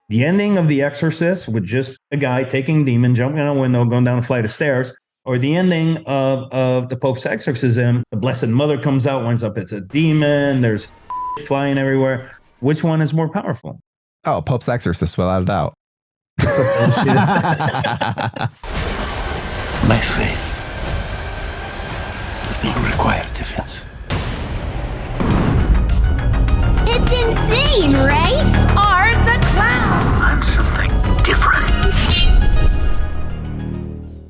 The ending of The Exorcist with just a guy taking demon, jumping out a window, going down a flight of stairs, or the ending of the Pope's exorcism, the Blessed Mother comes out, winds up it's a demon, there's flying everywhere. Which one is more powerful? Oh, Pope's Exorcist, without a doubt. My faith does not require defense. It's insane, right? Art the Clown. I'm something different.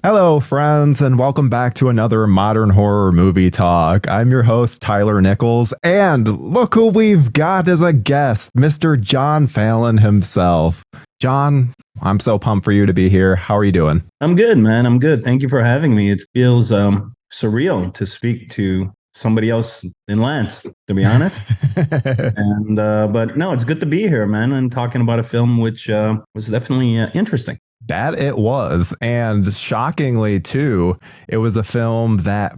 Hello, friends, and welcome back to another Modern Horror Movie Talk. I'm your host, Tyler Nichols, and look who we've got as a guest, Mr. John Fallon himself. John, I'm so pumped for you to be here. How are you doing? I'm good, man. I'm good. Thank you for having me. It feels surreal to speak to somebody else than Lance, to be honest. And but no, it's good to be here, man, and talking about a film which was definitely interesting. That it was. And shockingly, too, it was a film that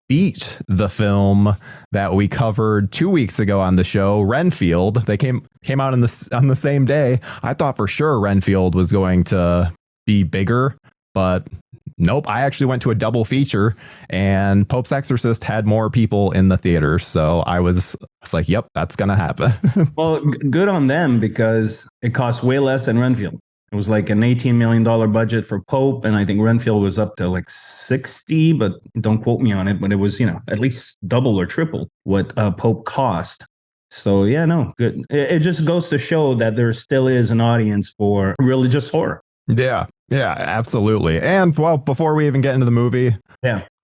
beat the film that we covered 2 weeks ago on the show, Renfield. They came out on the same day. I thought for sure Renfield was going to be bigger, but nope. I actually went to a double feature, and Pope's Exorcist had more people in the theater. So I was like, yep, that's going to happen. Well, good on them, because it cost way less than Renfield. It was like an $18 million budget for Pope, and I think Renfield was up to like 60, but don't quote me on it. But it was, at least double or triple what Pope cost. So yeah, no, good. It just goes to show that there still is an audience for religious horror. Yeah, absolutely. And well, before we even get into the movie,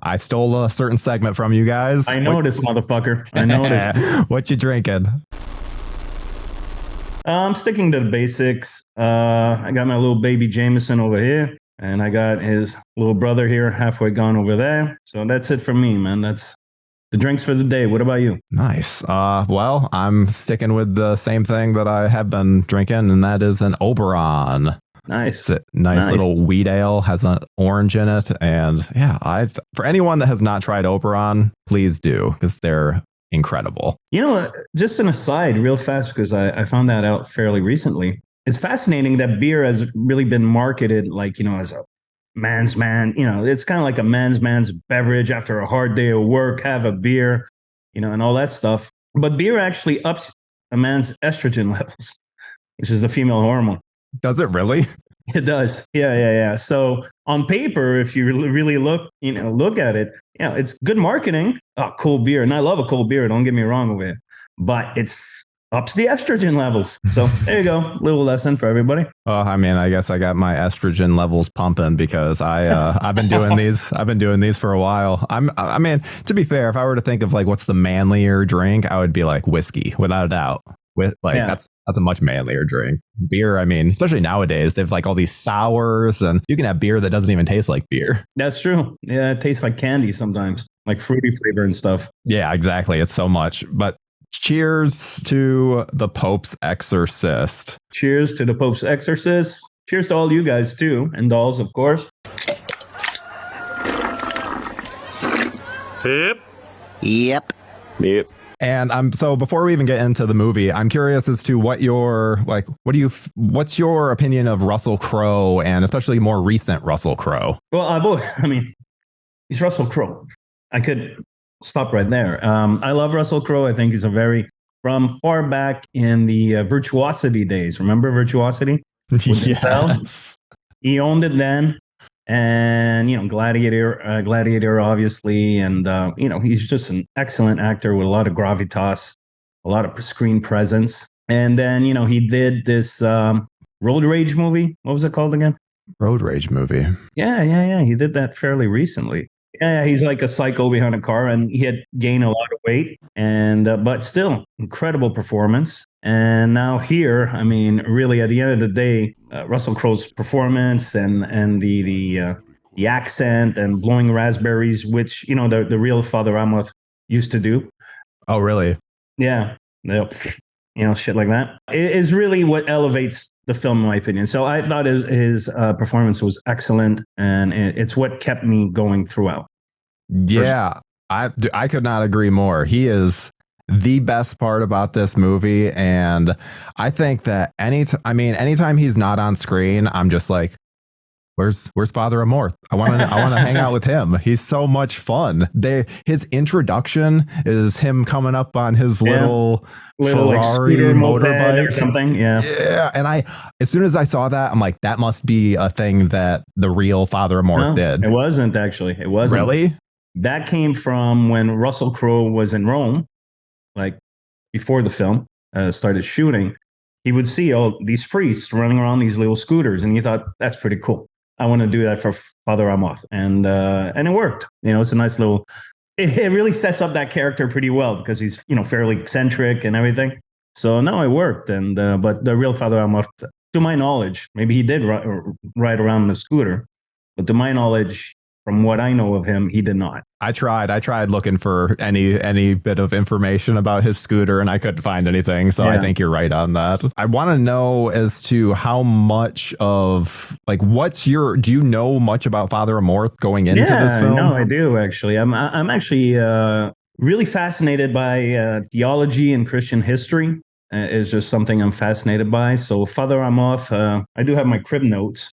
I stole a certain segment from you guys. I noticed, motherfucker. I noticed. What you drinking? I'm sticking to the basics. I got my little baby Jameson over here, and I got his little brother here, halfway gone over there. So that's it for me, man. That's the drinks for the day. What about you? Nice. Well, I'm sticking with the same thing that I have been drinking, and that is an Oberon. Nice. It's a nice little wheat ale, has an orange in it. And yeah, for anyone that has not tried Oberon, please do, because they're incredible. Just an aside real fast, because I found that out fairly recently. It's fascinating that beer has really been marketed like, as a man's man. It's kind of like a man's beverage after a hard day of work, have a beer, and all that stuff. But beer actually ups a man's estrogen levels, which is the female hormone. Does it really? It does. Yeah. So on paper, if you really look at it, it's good marketing. Oh, cool beer. And I love a cold beer. Don't get me wrong with it. But it's ups the estrogen levels. So there you go. Little lesson for everybody. Well, I guess I got my estrogen levels pumping because I've been doing these. I've been doing these for a while. To be fair, if I were to think of like what's the manlier drink, I would be like whiskey, without a doubt. That's a much manlier drink. Beer, especially nowadays, they have like all these sours, and you can have beer that doesn't even taste like beer. That's true. Yeah, it tastes like candy sometimes, like fruity flavor and stuff. Yeah, exactly. It's so much. But cheers to the Pope's Exorcist. Cheers to the Pope's Exorcist. Cheers to all you guys too, and dolls, of course. Yep. And so before we even get into the movie, I'm curious as to what's your opinion of Russell Crowe, and especially more recent Russell Crowe? Well, he's Russell Crowe. I could stop right there. I love Russell Crowe. I think he's from far back in the Virtuosity days. Remember Virtuosity? Yes. He owned it then. And, Gladiator, obviously. And, he's just an excellent actor with a lot of gravitas, a lot of screen presence. And then, he did this road rage movie. What was it called again? Road rage movie. Yeah. He did that fairly recently. Yeah, he's like a psycho behind a car, and he had gained a lot of weight, and but still incredible performance. And now here, really at the end of the day, Russell Crowe's performance and the accent and blowing raspberries, which the real Father Amorth used to do. Oh, really? Yeah. Shit like that. It is really what elevates the film, in my opinion. So I thought his performance was excellent, and it's what kept me going throughout. Yeah, I could not agree more. He is the best part about this movie. And I think that anytime he's not on screen, I'm just like, where's Father Amorth? I want to hang out with him. He's so much fun. His introduction is him coming up on his little Ferrari like motorbike or something. Yeah. Yeah. And as soon as I saw that, I'm like, that must be a thing that the real Father Amorth did. It wasn't actually. It wasn't. Really? That came from when Russell Crowe was in Rome, like before the film started shooting. He would see all these priests running around these little scooters, and he thought, that's pretty cool. I want to do that for Father Amorth, and it worked. It's a nice little. It really sets up that character pretty well because he's fairly eccentric and everything. So no, it worked. And but the real Father Amorth, to my knowledge, maybe he did ride around on the scooter, but to my knowledge, from what I know of him, he did not. I tried looking for any bit of information about his scooter, and I couldn't find anything. So I think you're right on that. I want to know as to how much of do you know much about Father Amorth going into this film? No, I do actually. I'm actually really fascinated by theology and Christian history. It's just something I'm fascinated by. So Father Amorth, I do have my crib notes.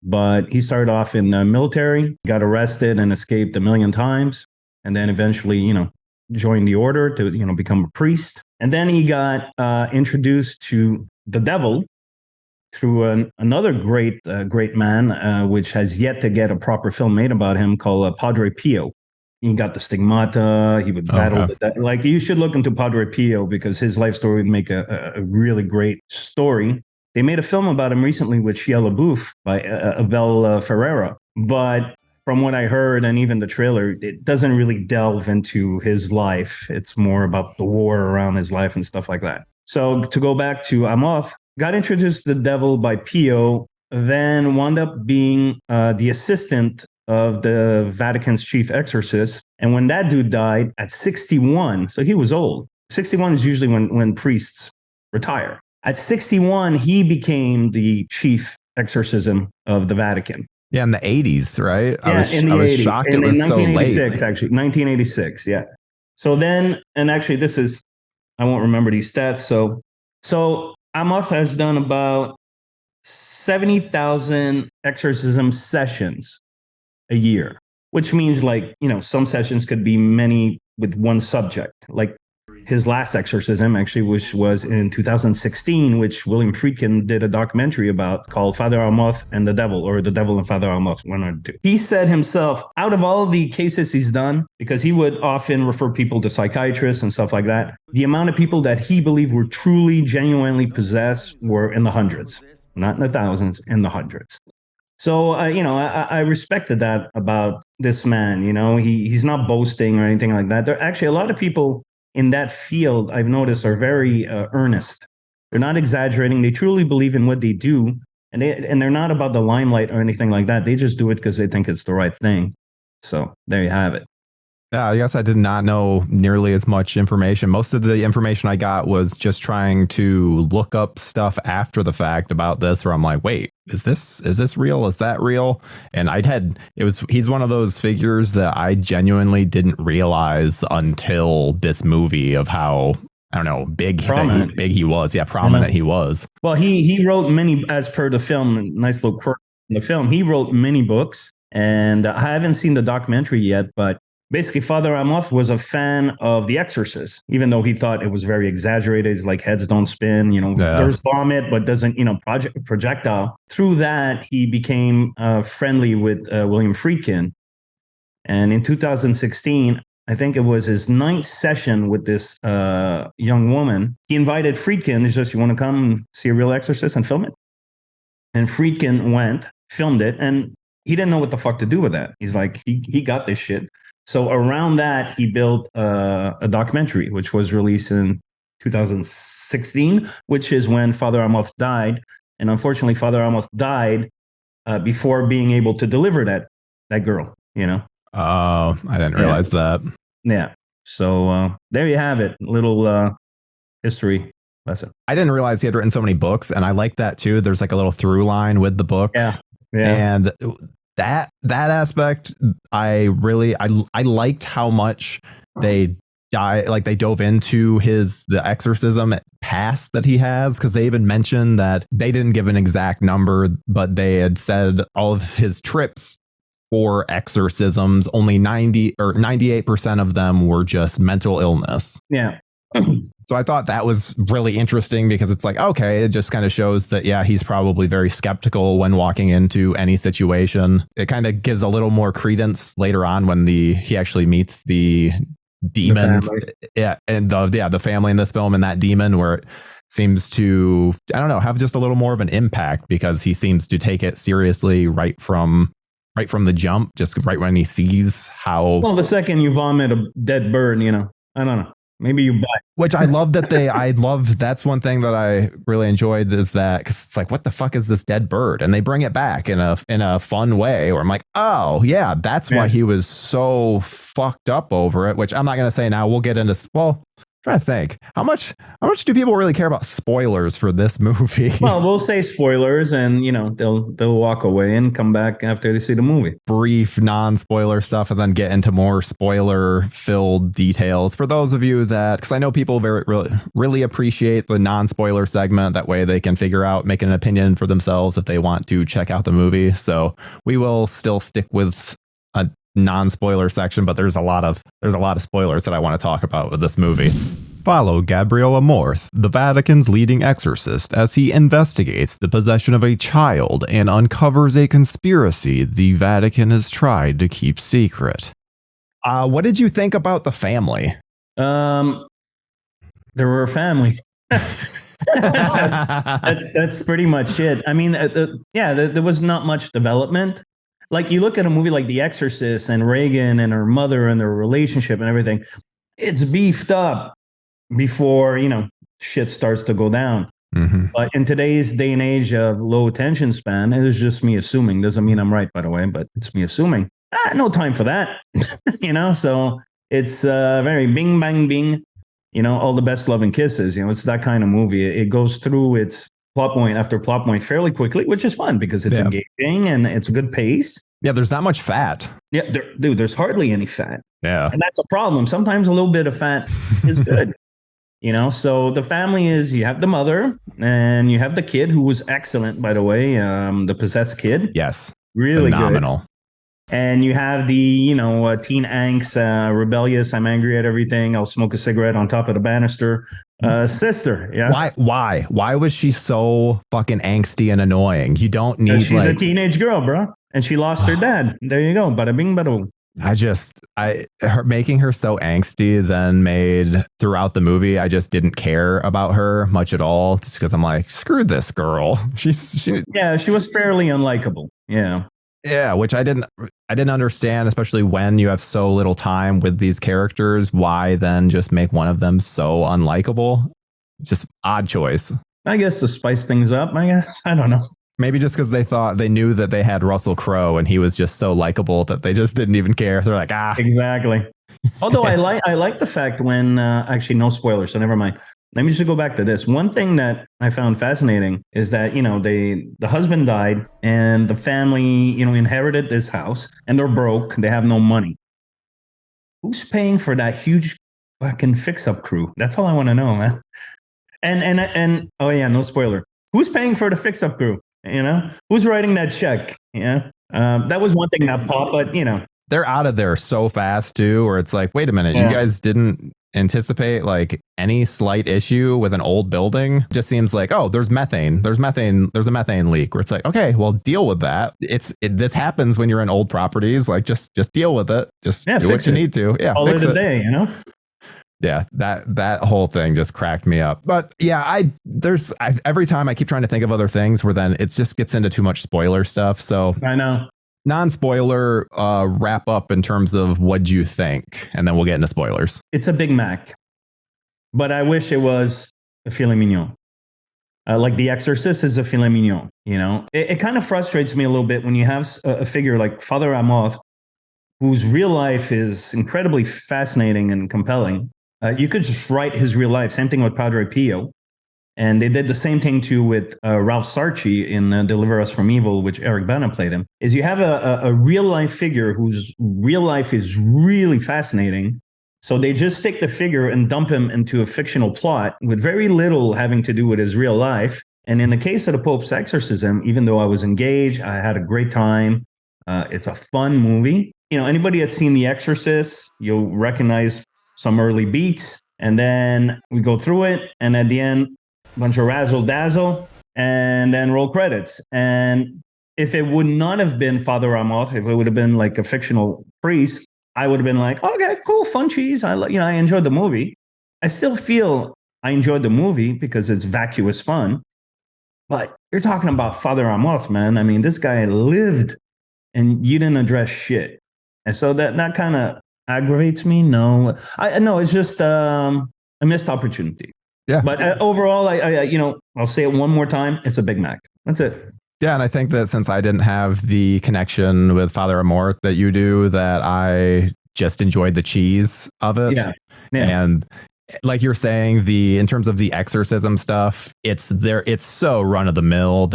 But he started off in the military, got arrested and escaped a million times, and then eventually, joined the order to, become a priest. And then he got introduced to the devil through another great man, which has yet to get a proper film made about him, called Padre Pio. He got the stigmata. He would battle. You should look into Padre Pio because his life story would make a really great story. They made a film about him recently with Shia LaBeouf by Abel Ferreira. But from what I heard, and even the trailer, it doesn't really delve into his life. It's more about the war around his life and stuff like that. So to go back to Amorth, got introduced to the devil by Pio, then wound up being the assistant of the Vatican's chief exorcist. And when that dude died at 61, so he was old. 61 is usually when priests retire. At 61, he became the chief exorcism of the Vatican. Yeah, in the 80s, right? Yeah, I was shocked it was so late. 1986, actually. 1986, yeah. So then, and actually this is, I won't remember these stats. So Amorth has done about 70,000 exorcism sessions a year, which means some sessions could be many with one subject. Like his last exorcism, actually, which was in 2016, which William Friedkin did a documentary about called Father Amorth and the Devil, or The Devil and Father Amorth, one or two. He said himself, out of all the cases he's done, because he would often refer people to psychiatrists and stuff like that, the amount of people that he believed were truly, genuinely possessed were in the hundreds, not in the thousands, in the hundreds. So, I respected that about this man. He's not boasting or anything like that. There are actually a lot of people in that field, I've noticed, are very earnest. They're not exaggerating. They truly believe in what they do, and they're not about the limelight or anything like that. They just do it because they think it's the right thing. So there you have it. Yeah, I guess I did not know nearly as much information. Most of the information I got was just trying to look up stuff after the fact about this, where I'm like, wait, is this real? Is that real? And he's one of those figures that I genuinely didn't realize until this movie of how, I don't know, big he was. Yeah, prominent he was. Well, he wrote many, as per the film, nice little quirk in the film, he wrote many books, and I haven't seen the documentary yet, but basically, Father Amorth was a fan of The Exorcist, even though he thought it was very exaggerated. It's like heads don't spin, there's vomit, but doesn't, projectile. Through that, he became friendly with William Friedkin. And in 2016, I think it was his 9th session with this young woman, he invited Friedkin. He says, you want to come and see a real exorcist and film it? And Friedkin went, filmed it, and he didn't know what the fuck to do with that. He's like, he got this shit. So around that, he built a documentary, which was released in 2016, which is when Father Amorth died. And unfortunately, Father Amorth died before being able to deliver that girl, Oh, I didn't realize that. Yeah. So there you have it. Little history lesson. I didn't realize he had written so many books, and I like that too. There's like a little through line with the books. Yeah. And that aspect, I liked how much they they dove into the exorcism past that he has, because they even mentioned that they didn't give an exact number, but they had said all of his trips for exorcisms, only 90 or 98% of them were just mental illness. Yeah. So I thought that was really interesting, because it's like, okay, it just kind of shows that, yeah, he's probably very skeptical when walking into any situation. It kind of gives a little more credence later on when he actually meets the demon. The family in this film, and that demon, where it seems to, I don't know, have just a little more of an impact, because he seems to take it seriously right from the jump, just right when he sees how. Well, the second you vomit a dead bird, I don't know. Maybe you buy. Which I love that that's one thing that I really enjoyed, is that, because it's like, what the fuck is this dead bird? And they bring it back in a fun way, where I'm like, oh yeah, that's why he was so fucked up over it. Which I'm not going to say now. We'll get into, well, I'm trying to think, how much do people really care about spoilers for this movie? Well, we'll say spoilers, and they'll walk away and come back after they see the movie. Brief non-spoiler stuff, and then get into more spoiler-filled details for those of you that, because I know people really appreciate the non-spoiler segment. That way they can make an opinion for themselves if they want to check out the movie. So we will still stick with a non-spoiler section, but there's a lot of spoilers that I want to talk about with this movie. Follow Gabriel Amorth, the Vatican's leading exorcist, as he investigates the possession of a child and uncovers a conspiracy the Vatican has tried to keep secret. What did you think about the family? There were a family. that's pretty much it. I mean, there was not much development. Like, you look at a movie like The Exorcist and Reagan and her mother and their relationship and everything, it's beefed up before, shit starts to go down. Mm-hmm. But in today's day and age of low attention span, it is just me assuming. Doesn't mean I'm right, by the way, but it's me assuming. No time for that. So it's very bing, bang, bing, all the best love and kisses. It's that kind of movie. It goes through its plot point after plot point fairly quickly, which is fun because it's engaging and it's a good pace. Yeah, there's not much fat. Yeah, there's hardly any fat. Yeah. And that's a problem. Sometimes a little bit of fat is good. So the family is, you have the mother and you have the kid, who was excellent, by the way, the possessed kid. Yes. Really phenomenal. Good. And you have the, teen angst, rebellious, I'm angry at everything, I'll smoke a cigarette on top of the banister, sister. Yeah. Why was she so fucking angsty and annoying? You don't need, she's a teenage girl, bro. And she lost her dad. There you go. Bada bing, bada boom. Her making her so angsty then made throughout the movie, I just didn't care about her much at all, just because I'm like, screw this girl. She was fairly unlikable. Yeah. Yeah, which I didn't understand, especially when you have so little time with these characters. Why then just make one of them so unlikable? It's just odd choice. I guess to spice things up, I guess. I don't know. Maybe just because they knew that they had Russell Crowe and he was just so likable that they just didn't even care. They're like, Exactly. Although I like the fact when, actually no spoilers, so never mind. Let me just go back to this. One thing that I found fascinating is that, the husband died and the family, inherited this house and they're broke. They have no money. Who's paying for that huge fucking fix-up crew? That's all I want to know, man. And oh yeah, no spoiler. Who's paying for the fix-up crew? Who's writing that check? Yeah. That was one thing that popped, but they're out of there so fast too, where it's like, wait a minute, you guys didn't anticipate like any slight issue with an old building. Just seems like, oh, there's a methane leak, where it's like, okay, well, deal with that. This happens when you're in old properties. Like, just deal with it. Just do what you need to. Yeah. All in a day, Yeah, that whole thing just cracked me up. But yeah, every time I keep trying to think of other things where then it just gets into too much spoiler stuff. So I know. Non-spoiler wrap up in terms of what you think, and then we'll get into spoilers. It's a Big Mac, but I wish it was a filet mignon. Like The Exorcist is a filet mignon. It kind of frustrates me a little bit when you have a figure like Father Amorth, whose real life is incredibly fascinating and compelling. You could just write his real life. Same thing with Padre Pio. And they did the same thing too with Ralph Sarchi in Deliver Us from Evil, which Eric Bana played him. Is you have a real life figure whose real life is really fascinating. So they just take the figure and dump him into a fictional plot with very little having to do with his real life. And in the case of the Pope's exorcism, even though I was engaged, I had a great time. It's a fun movie. You know, anybody that's seen The Exorcist, you'll recognize some early beats. And then we go through it. And at the end, a bunch of razzle dazzle and then roll credits. And if it would not have been Father Amorth, if it would have been like a fictional priest, I would have been like, okay, cool, fun cheese. I enjoyed the movie. I still feel I enjoyed the movie because it's vacuous fun. But you're talking about Father Amorth, man. I mean, this guy lived and you didn't address shit. And so that kind of aggravates me. No, it's just a missed opportunity. Yeah. But overall, I'll say it one more time. It's a Big Mac. That's it. Yeah, and I think that since I didn't have the connection with Father Amorth that you do, that I just enjoyed the cheese of it. Yeah. And like you're saying, in terms of the exorcism stuff, it's so run of the mill.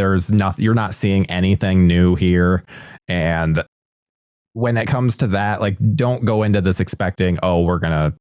You're not seeing anything new here. And when it comes to that, like, don't go into this expecting, oh, we're gonna,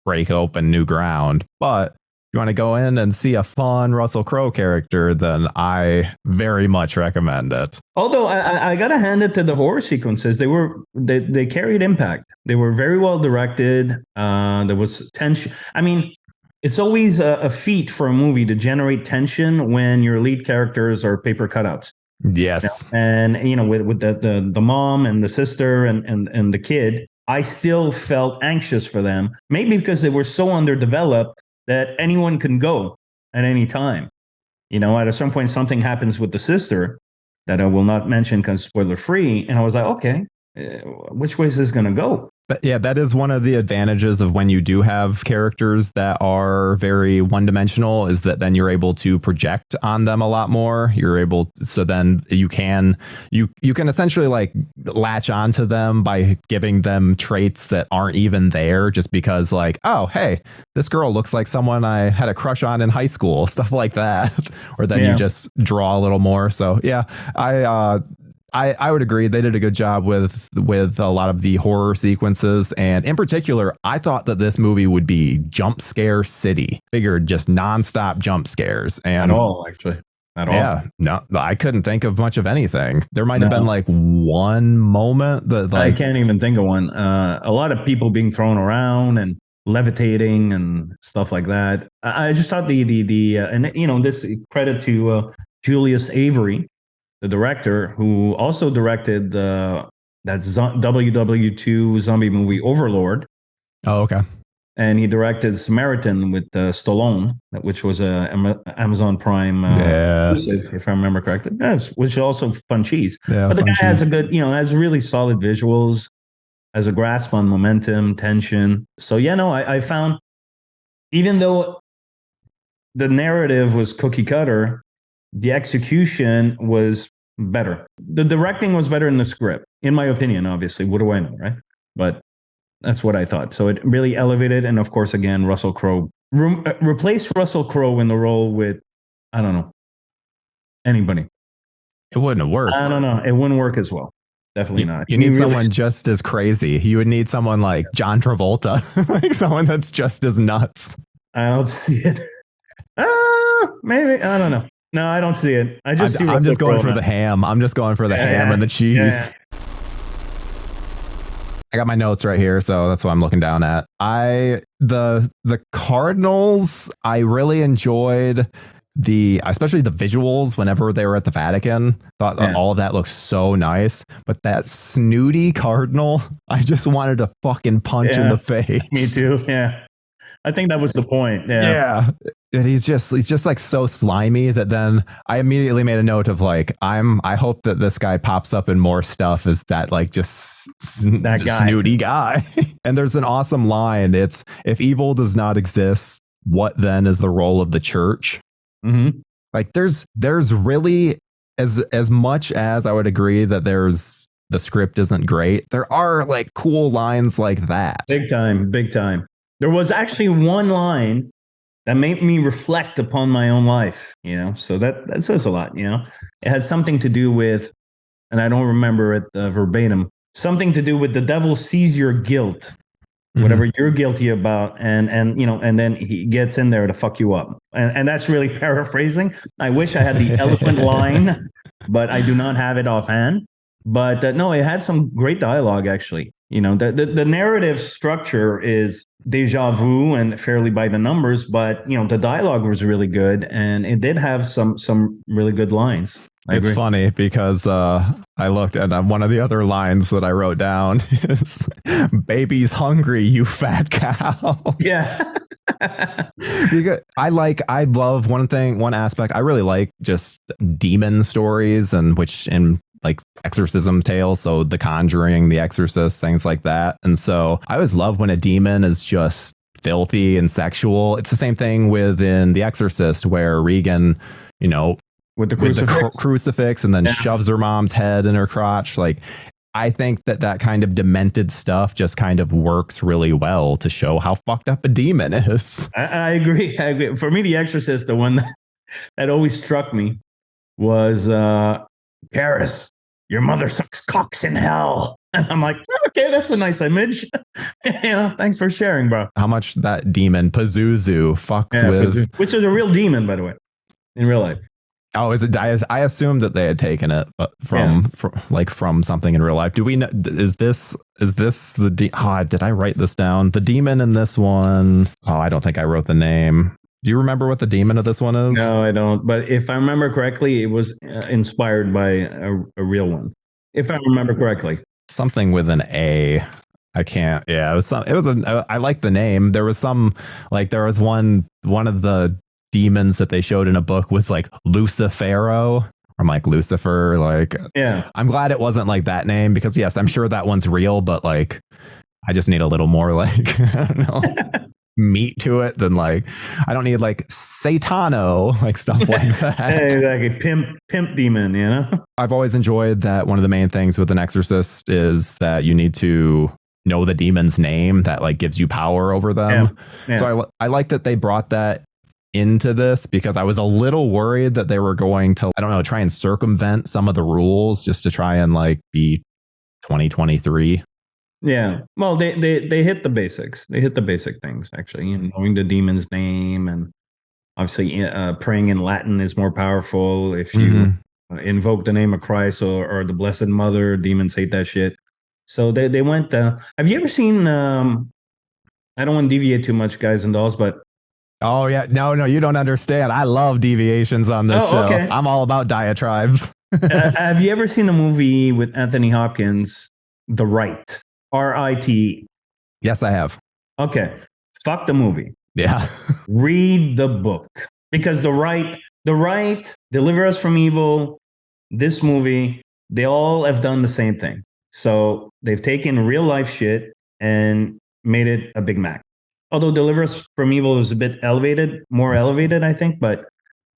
break open new ground. But you want to go in and see a fun Russell Crowe character, then I very much recommend it. Although I gotta hand it to the horror sequences, they carried impact. They were very well directed. There was tension. I mean, it's always a feat for a movie to generate tension when your lead characters are paper cutouts. Yes, and with the mom and the sister and the kid, I still felt anxious for them. Maybe because they were so underdeveloped that anyone can go at any time. At some point, something happens with the sister that I will not mention because spoiler free. And I was like, okay, which way is this going to go? But yeah, that is one of the advantages of when you do have characters that are very one-dimensional, is that then you're able to project on them a lot more. So then you can essentially like latch onto them by giving them traits that aren't even there, just because like, oh, hey, this girl looks like someone I had a crush on in high school, stuff like that. Or then you just draw a little more. So yeah, I would agree. They did a good job with a lot of the horror sequences. And in particular, I thought that this movie would be jump scare city. Figured just nonstop jump scares. And at all, actually. At all. Yeah. No, I couldn't think of much of anything. There might have been like one moment that I can't even think of one. A lot of people being thrown around and levitating and stuff like that. I just thought this credit to Julius Avery, the director, who also directed that WW2 zombie movie Overlord. Oh, okay. And he directed Samaritan with Stallone, which was a Amazon Prime exclusive, if I remember correctly. Yes, which is also fun cheese. Yeah, but the guy has has really solid visuals, has a grasp on momentum, tension. So I found, even though the narrative was cookie cutter, the execution was better. The directing was better than the script, in my opinion, obviously. What do I know, right? But that's what I thought. So it really elevated. And of course, again, Russell Crowe. Replace Russell Crowe in the role with, I don't know, anybody. It wouldn't have worked. I don't know. It wouldn't work as well. Definitely not. You need someone just as crazy. You would need someone like John Travolta, like someone that's just as nuts. I don't see it. Maybe. I don't know. No, I don't see it. I'm just going for the ham. I'm just going for the ham and the cheese. Yeah. I got my notes right here, so that's what I'm looking down at. The Cardinals, I really enjoyed especially the visuals whenever they were at the Vatican. Thought all of that looked so nice. But that snooty Cardinal, I just wanted to fucking punch in the face. Me too. Yeah. I think that was the point. Yeah. And he's just like so slimy that then I immediately made a note of like, I hope that this guy pops up in more stuff as that like just that snooty guy. And there's an awesome line. It's, if evil does not exist, what then is the role of the church? Mm-hmm. Like there's really, as much as I would agree that the script isn't great, there are like cool lines like that. Big time. There was actually one line that made me reflect upon my own life, so that says a lot, It had something to do with, and I don't remember it verbatim, something to do with the devil sees your guilt whatever you're guilty about, and then he gets in there to fuck you up. And that's really paraphrasing. I wish I had the eloquent line, but I do not have it offhand. But no, it had some great dialogue, actually. The narrative structure is deja vu and fairly by the numbers, but the dialogue was really good, and it did have some really good lines. It's funny because I looked at one of the other lines that I wrote down is "Baby's hungry, you fat cow." Yeah. Because I love one aspect. I really like just demon stories, and like exorcism tales, so The Conjuring, The Exorcist, things like that. And so I always love when a demon is just filthy and sexual. It's the same thing within The Exorcist, where Regan, with the crucifix and then shoves her mom's head in her crotch. Like, I think that kind of demented stuff just kind of works really well to show how fucked up a demon is. I agree. For me, The Exorcist, the one that always struck me was Paris, your mother sucks cocks in hell. And I'm like, okay, that's a nice image. Thanks for sharing, bro. How much that demon Pazuzu fucks with. Which is a real demon, by the way, in real life. Oh, is it? I assumed that they had taken it from something in real life. Do we know? Is this the? Did I write this down? The demon in this one. Oh, I don't think I wrote the name. Do you remember what the demon of this one is? No, I don't. But if I remember correctly, it was inspired by a real one. If I remember correctly, something with an A. I can't. Yeah, I like the name. There was one of the demons that they showed in a book was like Lucifero. I'm like Lucifer. Like, yeah. I'm glad it wasn't like that name, because yes, I'm sure that one's real, but like, I just need a little more like, I don't know, meat to it than like, I don't need like Satano, like stuff like that. Like a pimp demon, I've always enjoyed that one of the main things with an exorcist is that you need to know the demon's name that like gives you power over them. Yeah. So I like that they brought that into this, because I was a little worried that they were going to, I don't know, try and circumvent some of the rules just to try and like be 2023. Yeah. Well, they hit the basics. They hit the basic things, actually. Knowing the demon's name, and obviously praying in Latin is more powerful. If you invoke the name of Christ or the Blessed Mother, demons hate that shit. So they went. Have you ever seen? I don't want to deviate too much, guys and dolls, but. Oh yeah, no, you don't understand. I love deviations on this show. Okay. I'm all about diatribes. Have you ever seen a movie with Anthony Hopkins, The Rite? R-I-T? Yes, I have. Okay, fuck the movie. Yeah. Read the book, because The Rite, Deliver Us from Evil, this movie, they all have done the same thing. So they've taken real life shit and made it a Big Mac. Although Deliver Us from Evil is a bit more elevated, I think, but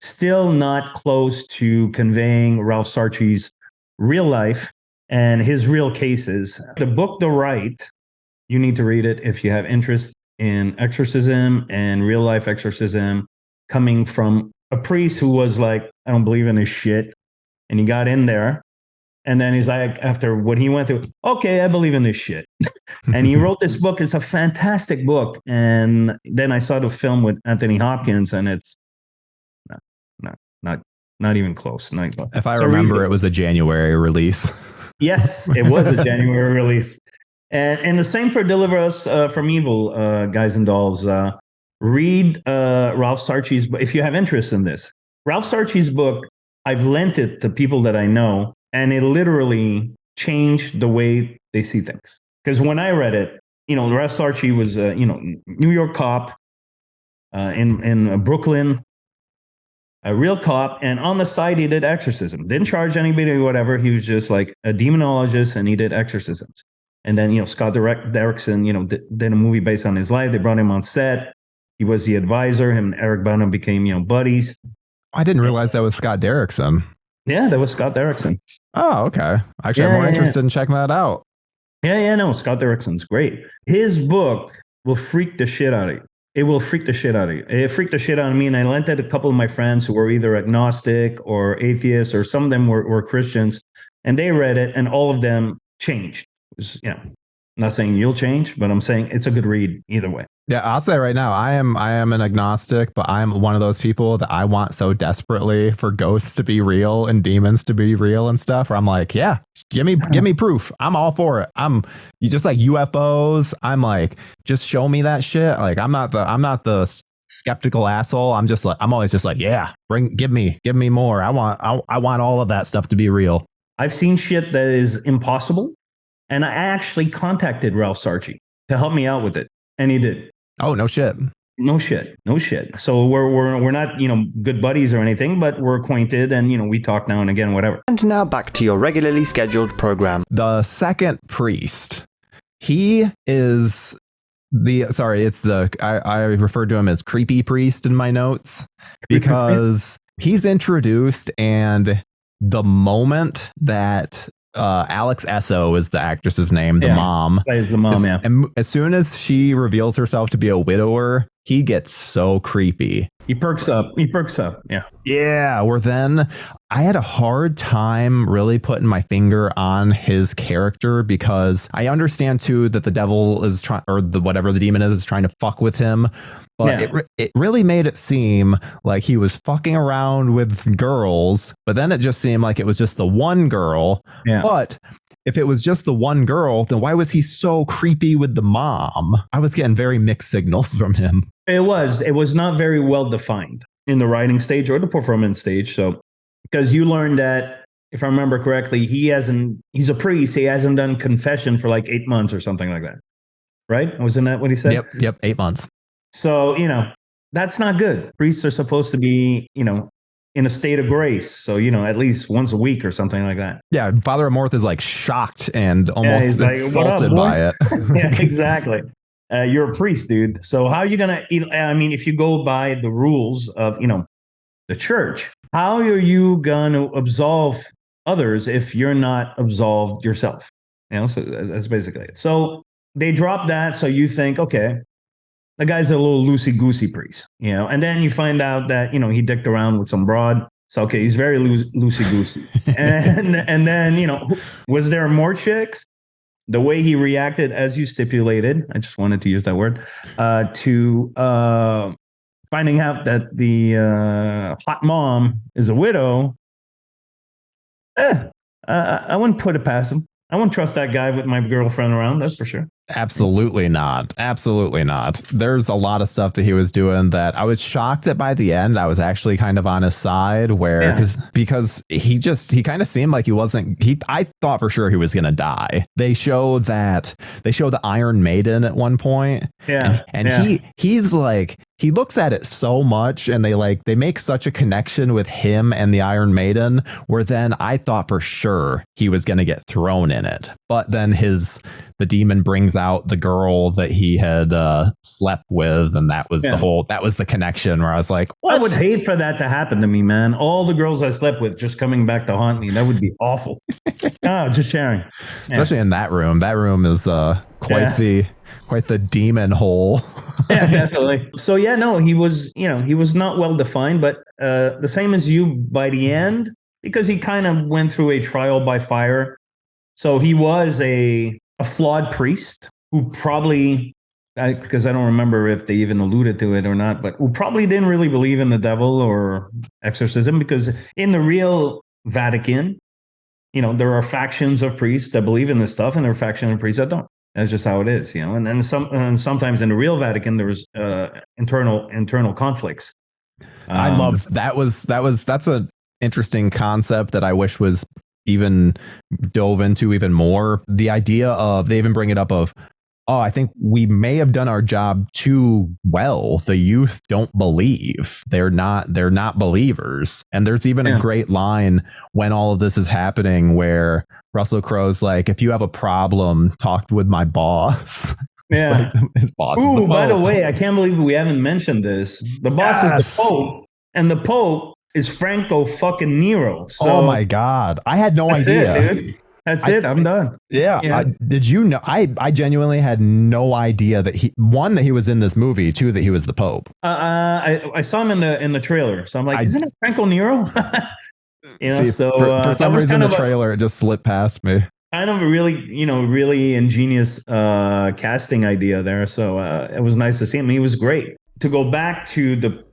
still not close to conveying Ralph Sarchi's real life and his real cases. The book, The Rite, you need to read it if you have interest in exorcism and real life exorcism, coming from a priest who was like, I don't believe in this shit. And he got in there. And then he's like, after what he went through, okay, I believe in this shit. And he wrote this book. It's a fantastic book. And then I saw the film with Anthony Hopkins, and it's not even close. If I remember, it was a January release. Yes, it was a January release. And the same for Deliver Us from Evil, guys and dolls. Read Ralph Sarchi's book if you have interest in this. Ralph Sarchi's book, I've lent it to people that I know, and it literally changed the way they see things. Because when I read it, Ralph Sarchi was New York cop in Brooklyn, a real cop, and on the side he did exorcism. Didn't charge anybody or whatever. He was just like a demonologist, and he did exorcisms. And then Scott Derrickson did a movie based on his life. They brought him on set. He was the advisor. Him and Eric Bana became buddies. I didn't realize that was Scott Derrickson. Yeah, that was Scott Derrickson. Oh, okay. Actually, I'm more interested in checking that out. No, Scott Derrickson's great. His book will freak the shit out of you. It will freak the shit out of you. It freaked the shit out of me, and I lent it a couple of my friends who were either agnostic or atheists, or some of them were Christians, and they read it, and all of them changed. It was, not saying you'll change, but I'm saying it's a good read either way. Yeah, I'll say right now, I am an agnostic, but I'm one of those people that I want so desperately for ghosts to be real and demons to be real and stuff. Where I'm like, yeah, give me proof. I'm all for it. You just like UFOs. I'm like, just show me that shit. Like, I'm not the skeptical asshole. I'm always just like, yeah, give me more. I want all of that stuff to be real. I've seen shit that is impossible, and I actually contacted Ralph Sarchi to help me out with it, and he did. Oh, no shit. No shit. So we're not, good buddies or anything, but we're acquainted, and we talk now and again, whatever. And now back to your regularly scheduled program. The second priest. He is I referred to him as creepy priest in my notes because he's introduced, and the moment that Alex Esso is the actress's name, the mom. Plays the mom, yeah. And as soon as she reveals herself to be a widower, he gets so creepy. He perks up. Yeah. Yeah. Where then I had a hard time really putting my finger on his character, because I understand too that the devil is trying, or whatever the demon is trying to fuck with him. But it really made it seem like he was fucking around with girls, but then it just seemed like it was just the one girl. Yeah. But if it was just the one girl, then why was he so creepy with the mom? I was getting very mixed signals from him. It was not very well defined in the writing stage or the performance stage. So, because you learned that, if I remember correctly, he's a priest. He hasn't done confession for like 8 months or something like that. Right? Wasn't that what he said? Yep. 8 months. So, that's not good. Priests are supposed to be, in a state of grace. So, at least once a week or something like that. Yeah. Father Amorth is like shocked and almost like, insulted by it. Yeah, exactly. You're a priest, dude. So how are you going to, if you go by the rules of, the church, how are you going to absolve others if you're not absolved yourself? So that's basically it. So they drop that. So you think, okay, the guy's a little loosey-goosey priest, and then you find out that, he dicked around with some broad. So, okay, he's very loosey-goosey. and then, was there more chicks? The way he reacted, as you stipulated, I just wanted to use that word, to finding out that the hot mom is a widow. I wouldn't put it past him. I wouldn't trust that guy with my girlfriend around, that's for sure. Absolutely not. There's a lot of stuff that he was doing that I was shocked that by the end I was actually kind of on his side, because he kind of seemed like I thought for sure he was gonna die. They show the Iron Maiden at one point. Yeah. And he's like, he looks at it so much, and they make such a connection with him and the Iron Maiden, where then I thought for sure he was going to get thrown in it. But then the demon brings out the girl that he had slept with, and that was the connection where I was like, what? I would hate for that to happen to me, man. All the girls I slept with just coming back to haunt me. That would be awful. Just sharing. Yeah. Especially in that room. That room is quite the demon hole. Yeah, definitely. So he was not well defined, but the same as you by the end, because he kind of went through a trial by fire. So he was a flawed priest who probably, because I don't remember if they even alluded to it or not, but who probably didn't really believe in the devil or exorcism, because in the real Vatican, there are factions of priests that believe in this stuff, and there are factions of priests that don't. That's just how it is, And then sometimes in the real Vatican, there was internal conflicts. I loved that's an interesting concept that I wish was even dove into even more. The idea of, they even bring it up of, I think we may have done our job too well. The youth don't believe. They're not believers. And there's even a great line when all of this is happening where Russell Crowe's like, if you have a problem, talk with my boss. Yeah. His boss. Ooh, by the way, I can't believe we haven't mentioned this. The boss is the Pope, and the Pope is Franco fucking Nero. So, oh my God. I had no idea. It, dude. That's it. I'm done. Yeah. Did you know? I genuinely had no idea that he was in this movie. Two, that he was the Pope. I saw him in the trailer, so I'm like, isn't it Franco Nero? See, for some reason the trailer it just slipped past me. kind of a really, really ingenious casting idea there. So it was nice to see him. He was great. To go back to the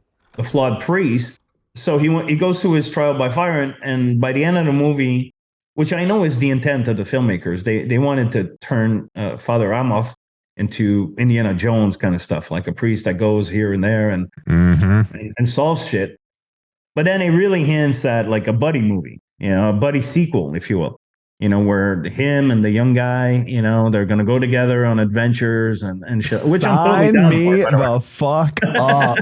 flawed priest, so he goes through his trial by fire, and by the end of the movie, which I know is the intent of the filmmakers, they wanted to turn Father Amorth into Indiana Jones kind of stuff, like a priest that goes here and there and solves shit. But then it really hints at like a buddy movie, a buddy sequel, if you will. Where him and the young guy, they're going to go together on adventures and shit. Which I'm totally down for, the fuck up.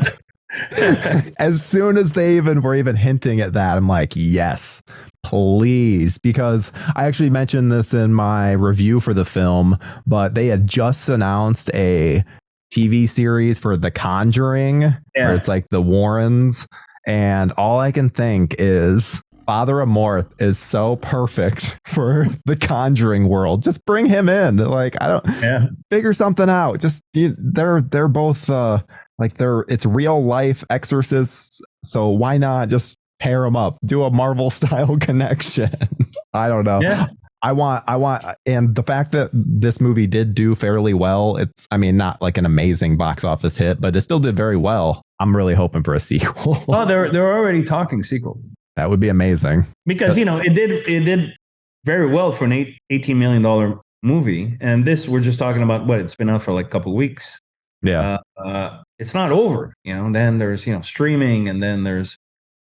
As soon as they were even hinting at that, I'm like, yes, please. Because I actually mentioned this in my review for the film, but they had just announced a TV series for The Conjuring, where it's like the Warrens. And all I can think is Father Amorth is so perfect for the Conjuring world. Just bring him in. Like, figure something out. Just they're both it's real life exorcists. So why not just pair them up? Do a Marvel style connection. I don't know. Yeah. I want, and the fact that this movie did do fairly well, not like an amazing box office hit, but it still did very well. I'm really hoping for a sequel. Oh, they're already talking sequel. That would be amazing. Because, it did very well for an $18 million movie. And this, we're just talking about it's been out for like a couple of weeks. Yeah. It's not over, then there's, streaming, and then there's,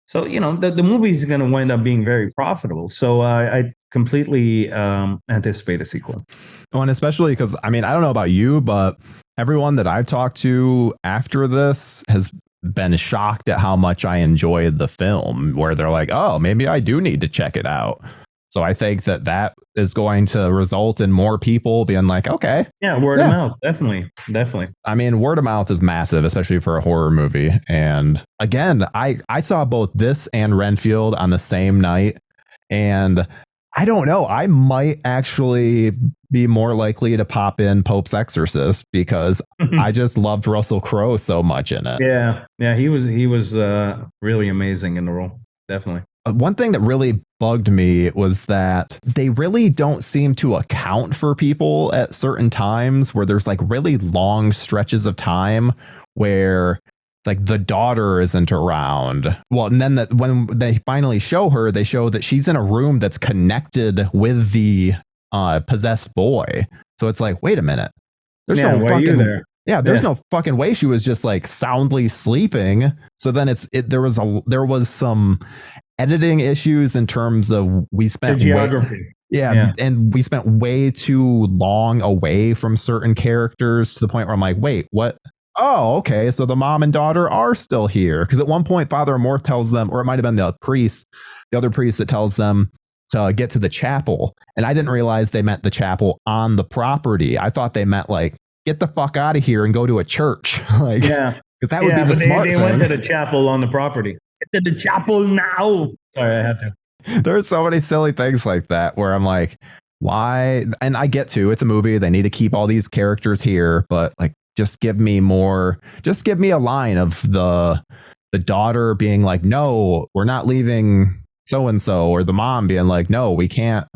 so, the movie's going to wind up being very profitable. So I completely anticipate a sequel. Oh, and especially because, I don't know about you, but everyone that I've talked to after this has been shocked at how much I enjoyed the film, where they're like, oh, maybe I do need to check it out. So I think that is going to result in more people being like, okay. Yeah, word of mouth. Definitely. Word of mouth is massive, especially for a horror movie. And again, I saw both this and Renfield on the same night. And I don't know, I might actually be more likely to pop in Pope's Exorcist because I just loved Russell Crowe so much in it. Yeah, he was really amazing in the role. Definitely. One thing that really bugged me was that they really don't seem to account for people at certain times, where there's like really long stretches of time where like the daughter isn't around. Well, and then when they finally show her, they show that she's in a room that's connected with the possessed boy. So it's like, wait a minute. There's no fucking there. Yeah, there's no fucking way she was just like soundly sleeping. So then there was some editing issues in terms of we spent the geography. And we spent way too long away from certain characters to the point where I'm like, wait, what? Oh, okay. So the mom and daughter are still here. Because at one point, Father Amorth tells them, or it might have been the other priest that tells them to get to the chapel. And I didn't realize they meant the chapel on the property. I thought they meant like, get the fuck out of here and go to a church. Like, because that would be the smart thing. They went to the chapel on the property. Get to the chapel now. Sorry, I had to. There's so many silly things like that where I'm like, why? And I get to, it's a movie. They need to keep all these characters here, but like, just give me a line of the daughter being like, no, we're not leaving so-and-so, or the mom being like, no, we can't.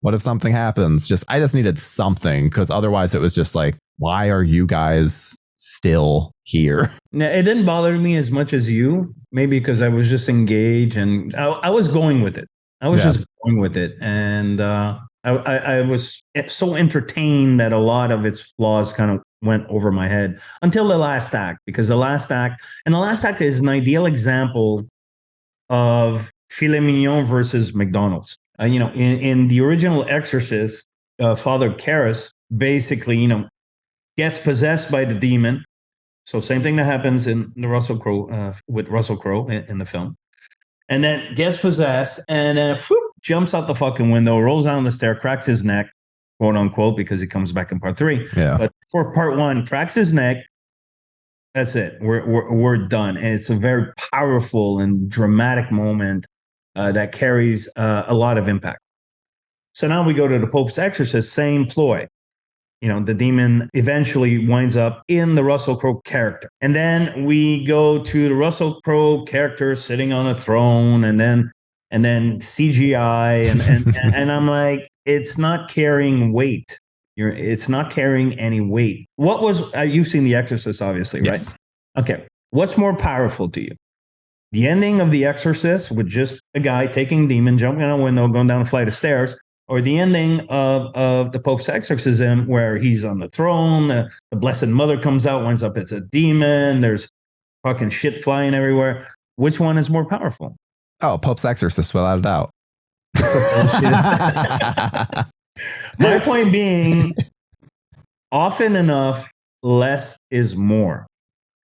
What if something happens? I just needed something, because otherwise it was just like, why are you guys still here? Now, it didn't bother me as much as you, maybe because I was just engaged and I was going with it. Just going with it. And I was so entertained that a lot of its flaws kind of went over my head until the last act, because the last act is an ideal example of filet mignon versus McDonald's. In the original Exorcist, Father Karras basically, gets possessed by the demon. So same thing that happens in the Russell Crowe with Russell Crowe in the film, and then gets possessed and jumps out the fucking window, rolls down the stair, cracks his neck, quote unquote, because he comes back in part 3. Yeah. But for part 1, cracks his neck. That's it. We're done, and it's a very powerful and dramatic moment that carries a lot of impact. So now we go to the Pope's Exorcist, same ploy. The demon eventually winds up in the Russell Crowe character. And then we go to the Russell Crowe character sitting on a throne, and then and then CGI, and I'm like, it's not carrying weight. It's not carrying any weight. What was you've seen The Exorcist, obviously, Yes. right? Okay, what's more powerful to you? The ending of The Exorcist with just a guy taking demon, jumping out a window, going down a flight of stairs, or the ending of the Pope's exorcism where he's on the throne, the Blessed Mother comes out, winds up it's a demon, there's fucking shit flying everywhere. Which one is more powerful? Oh, Pope's Exorcist, without a doubt. My point being, often enough, less is more.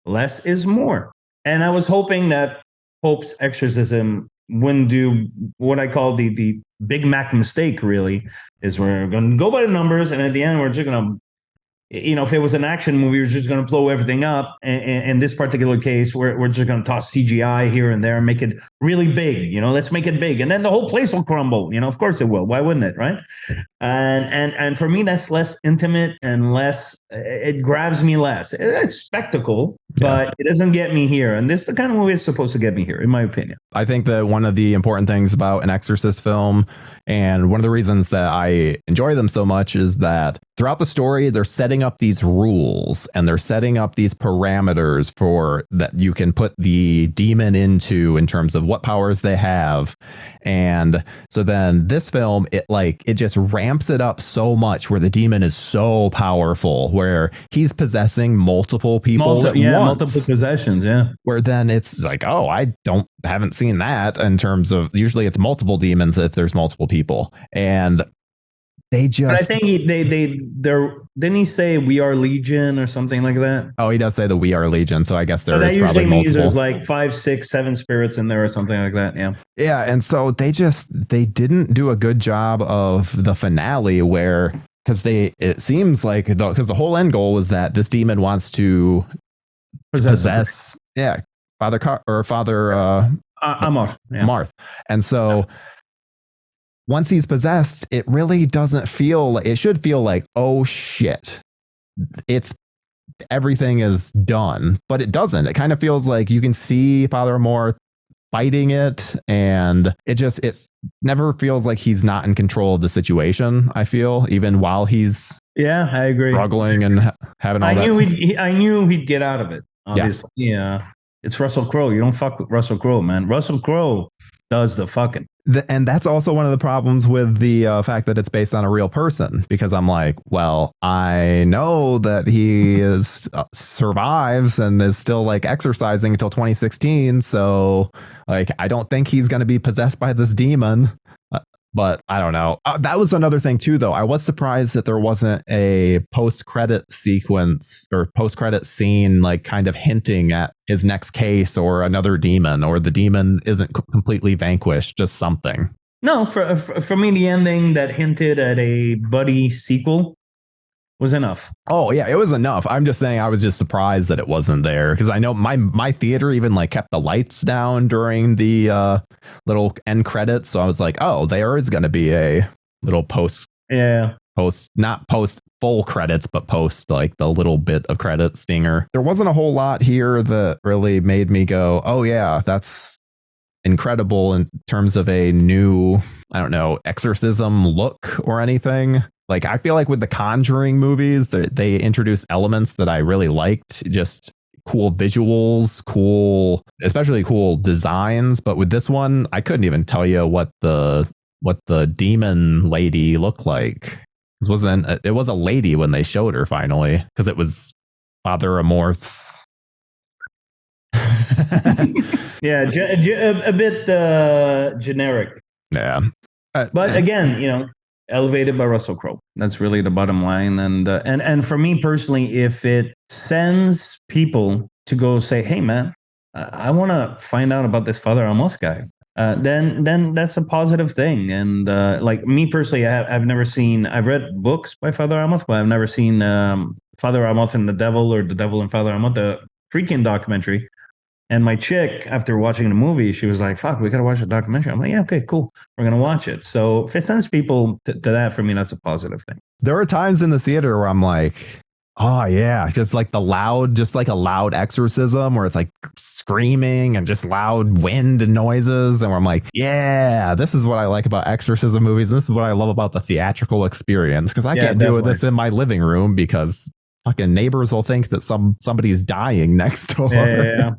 Less is more. And I was hoping that Pope's exorcism wouldn't do what I call the Big Mac mistake, really, is we're going to go by the numbers, and at the end, we're just going to, if it was an action movie, we're just going to blow everything up. And in this particular case, we're just going to toss CGI here and there and make it really big. Let's make it big. And then the whole place will crumble. Of course it will. Why wouldn't it, right? And for me, that's less intimate and less, it grabs me less. It's spectacle, but it doesn't get me here. And this is the kind of movie it's supposed to get me here, in my opinion. I think that one of the important things about an Exorcist film, and one of the reasons that I enjoy them so much, is that throughout the story, they're setting up these rules and they're setting up these parameters for that you can put the demon into in terms of what powers they have. And so then this film, it just ramps it up so much where the demon is so powerful, where he's possessing multiple people at once. Multiple possessions, where then it's like, oh, haven't seen that, in terms of usually it's multiple demons if there's multiple people. And they just, but I think they're didn't he say we are legion or something like that? Oh, he does say that we are legion, so I guess there is that probably usually means multiple. there's like 5, 6, 7 spirits in there or something like that. Yeah, and so they didn't do a good job of the finale, where it seems like because the whole end goal was that this demon wants to possess Father Amorth. Amorth. And so once he's possessed, it really doesn't feel, it should feel like, oh shit, everything is done, but it doesn't. It kind of feels like you can see Father Amorth fighting it, and it never feels like he's not in control of the situation. I feel, even while he's I agree, struggling and having all I knew he'd get out of it. Obviously, it's Russell Crowe. You don't fuck with Russell Crowe, man. Russell Crowe does the fucking. And that's also one of the problems with the fact that it's based on a real person, because I'm like, well, I know that he survives and is still exorcising until 2016. So I don't think he's going to be possessed by this demon. But I don't know. That was another thing too, though. I was surprised that there wasn't a post-credit sequence or post-credit scene, kind of hinting at his next case or another demon, or the demon isn't completely vanquished, just something. No, for me, the ending that hinted at a buddy sequel was enough. Oh yeah, it was enough. I'm just saying I was just surprised that it wasn't there, because I know my theater even kept the lights down during the little end credits, so I was like, oh, there is going to be a little not post full credits, but post the little bit of credit stinger. There wasn't a whole lot here that really made me go, oh yeah, that's incredible in terms of a new, I don't know, exorcism look or anything. I feel like with the Conjuring movies, they introduced elements that I really liked, just cool visuals, especially cool designs. But with this one, I couldn't even tell you what the demon lady looked like. It was a lady when they showed her finally, because it was Father Amorth's. A bit generic. Yeah, but again, elevated by Russell Crowe. That's really the bottom line. And for me personally, if it sends people to go say, hey man, I want to find out about this Father Amorth guy, then that's a positive thing. And me personally, I've read books by Father Amorth, but I've never seen Father Amorth and the Devil, or The Devil and Father Amorth, the freaking documentary. And my chick, after watching the movie, she was like, fuck, we got to watch the documentary. I'm like, yeah, okay, cool. We're going to watch it. So if it sends people to that, for me, that's a positive thing. There are times in the theater where I'm like, Oh yeah, just like a loud exorcism where it's like screaming and just loud wind and noises, and where I'm like, yeah, this is what I like about exorcism movies, and this is what I love about the theatrical experience, because I can't do this in my living room because fucking neighbors will think that somebody's dying next door. Yeah.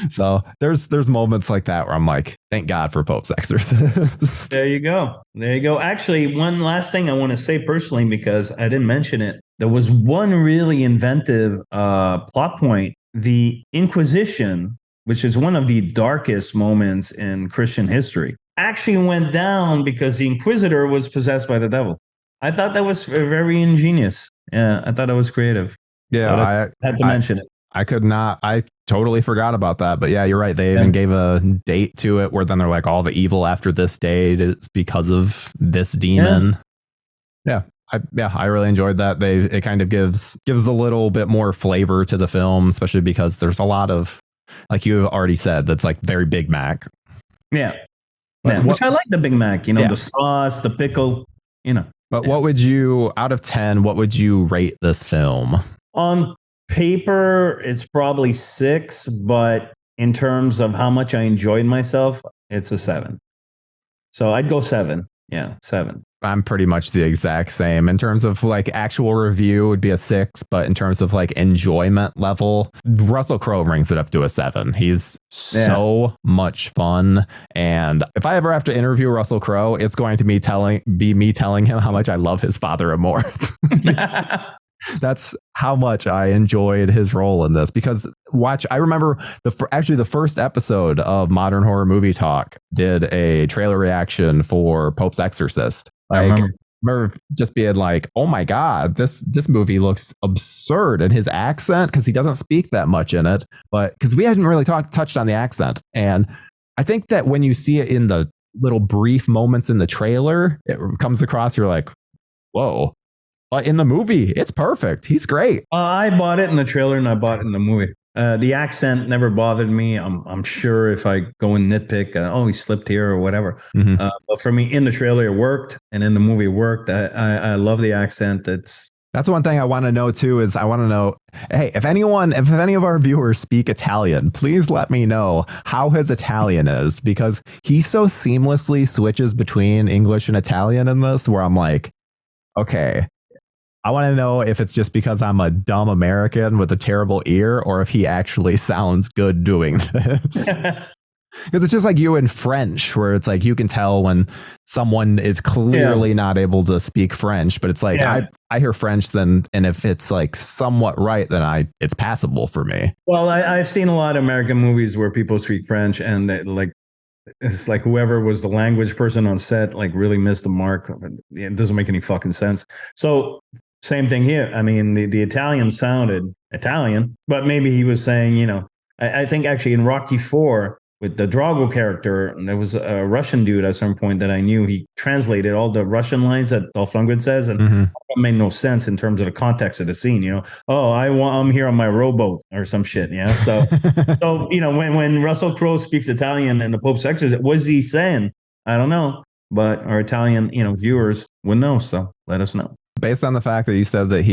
So there's moments like that where I'm like, thank God for Pope's Exorcist. There you go. Actually, one last thing I want to say personally, because I didn't mention it. There was one really inventive plot point. The Inquisition, which is one of the darkest moments in Christian history, actually went down because the Inquisitor was possessed by the devil. I thought that was very ingenious. Yeah, I thought that was creative. Yeah, so I had to mention it. I totally forgot about that. But yeah, you're right. They even gave a date to it where then they're like, all the evil after this date is because of this demon. Yeah. I really enjoyed that. It kind of gives a little bit more flavor to the film, especially because there's a lot of, like you already said, that's like very Big Mac. Yeah. Which I like the Big Mac, the sauce, the pickle, But what would you, out of 10, what would you rate this film? On paper, it's probably 6, but in terms of how much I enjoyed myself, it's a 7. So I'd go 7. Yeah, 7. I'm pretty much the exact same. In terms of like actual review, it would be a 6, but in terms of like enjoyment level, Russell Crowe brings it up to a 7. He's so much fun. And if I ever have to interview Russell Crowe, it's going to be me telling him how much I love his Father Amorth. That's how much I enjoyed his role in this, because I remember the first episode of Modern Horror Movie Talk did a trailer reaction for Pope's Exorcist. I remember just being like, oh my God, this movie looks absurd. And his accent, because he doesn't speak that much in it, but because we hadn't really touched on the accent. And I think that when you see it in the little brief moments in the trailer, it comes across, you're like, whoa. But in the movie, it's perfect. He's great. I bought it in the trailer and I bought it in the movie. The accent never bothered me. I'm sure if I go and nitpick, he slipped here or whatever. Mm-hmm. But for me, in the trailer it worked, and in the movie it worked. I love the accent. That's one thing I want to know too. Is I want to know, hey, if any of our viewers speak Italian, please let me know how his Italian is, because he so seamlessly switches between English and Italian in this, where I'm like, okay. I want to know if it's just because I'm a dumb American with a terrible ear, or if he actually sounds good doing this. Because it's just like you in French, where it's like you can tell when someone is clearly not able to speak French, but it's like I hear French then, and if it's like somewhat right, then it's passable for me. Well, I've seen a lot of American movies where people speak French, and it's like whoever was the language person on set like really missed the mark. It doesn't make any fucking sense. So same thing here. I mean, the Italian sounded Italian, but maybe he was saying, I think actually in Rocky IV with the Drago character, there was a Russian dude at some point that I knew. He translated all the Russian lines that Dolph Lundgren says, and it made no sense in terms of the context of the scene. I'm here on my rowboat or some shit. So when Russell Crowe speaks Italian in the Pope's Exorcist, what's he saying? I don't know, but our Italian viewers would know. So let us know. Based on the fact that you said that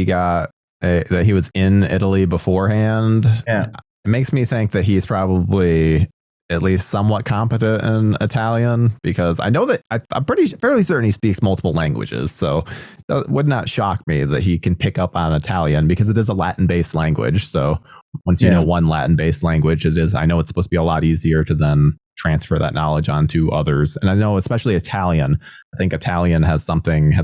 that he was in Italy beforehand, it makes me think that he's probably at least somewhat competent in Italian, because I know that I'm fairly certain he speaks multiple languages. So it would not shock me that he can pick up on Italian, because it is a Latin-based language. So once you know one Latin-based language, I know it's supposed to be a lot easier to then transfer that knowledge onto others. And I know especially Italian, I think Italian has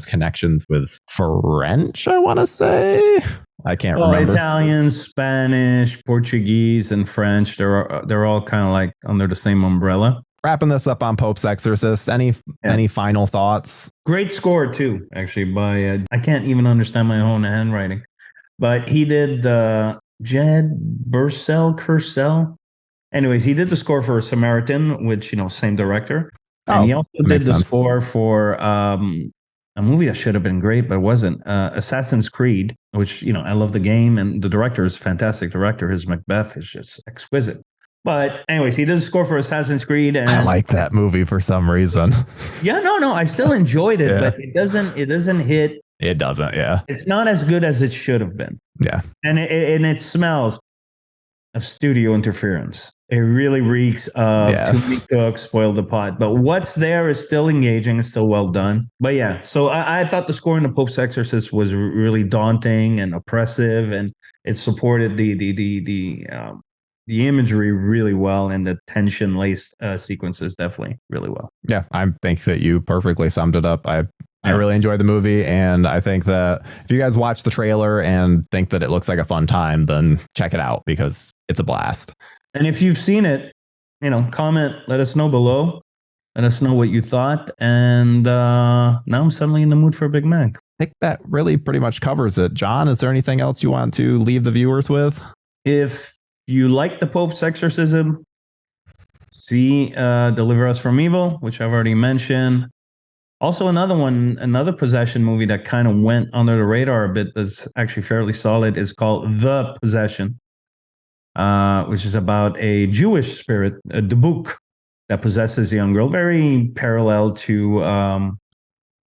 connections with French, I want to say. I can't remember. Italian, Spanish, Portuguese, and French, they're all kind of like under the same umbrella. Wrapping this up on Pope's Exorcist, any final thoughts? Great score too, actually, by I can't even understand my own handwriting, but he did Jed Purcell. Anyways, he did the score for Samaritan, which, same director. And he also did the score for a movie that should have been great, but it wasn't. Assassin's Creed, which, I love the game. And the director is a fantastic director. His Macbeth is just exquisite. But anyways, he did the score for Assassin's Creed. And I like that movie for some reason. Yeah, no, I still enjoyed it, but it doesn't hit It doesn't, yeah. It's not as good as it should have been. Yeah. And it smells of studio interference. It really reeks of too many cooks spoiled the pot. But what's there is still engaging. It's still well done. But yeah, so I thought the score in the Pope's Exorcist was really daunting and oppressive, and it supported the imagery really well, and the tension laced sequences definitely really well. Yeah, I think that you perfectly summed it up. I really enjoyed the movie, and I think that if you guys watch the trailer and think that it looks like a fun time, then check it out because it's a blast. And if you've seen it, comment, let us know below. Let us know what you thought. And now I'm suddenly in the mood for a Big Mac. I think that really pretty much covers it. John, is there anything else you want to leave the viewers with? If you like the Pope's Exorcism, see Deliver Us from Evil, which I've already mentioned. Also, another possession movie that kind of went under the radar a bit that's actually fairly solid is called The Possession, which is about a Jewish spirit, a debuk, that possesses a young girl. Very parallel to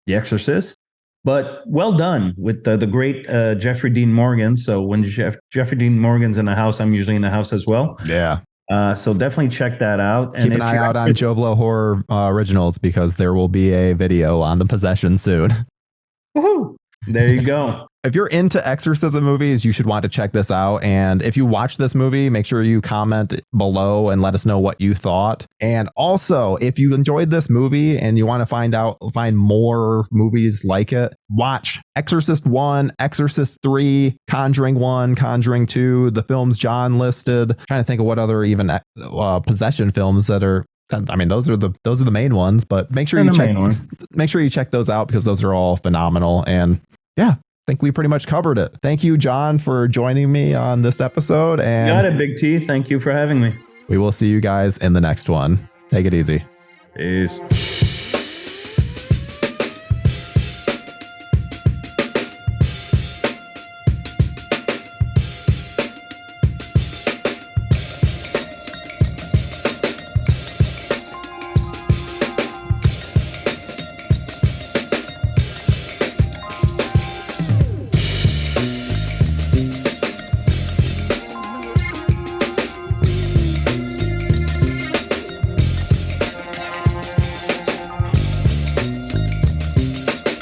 The Exorcist, but well done with the great Jeffrey Dean Morgan. So when Jeffrey Dean Morgan's in the house, I'm usually in the house as well. Yeah. So definitely check that out. And keep an eye out on Joe Blow Horror Originals, because there will be a video on The Possession soon. Woohoo! There you go. If you're into exorcism movies, you should want to check this out. And if you watch this movie, make sure you comment below and let us know what you thought. And also, if you enjoyed this movie and you want to find more movies like it, watch Exorcist 1, Exorcist 3, Conjuring 1, Conjuring 2, the films John listed. I'm trying to think of what other even possession films that are. I mean, those are the main ones, but make sure you check those out, because those are all phenomenal. And yeah, I think we pretty much covered it. Thank you, John, for joining me on this episode. And got it, Big T. Thank you for having me. We will see you guys in the next one. Take it easy. Peace.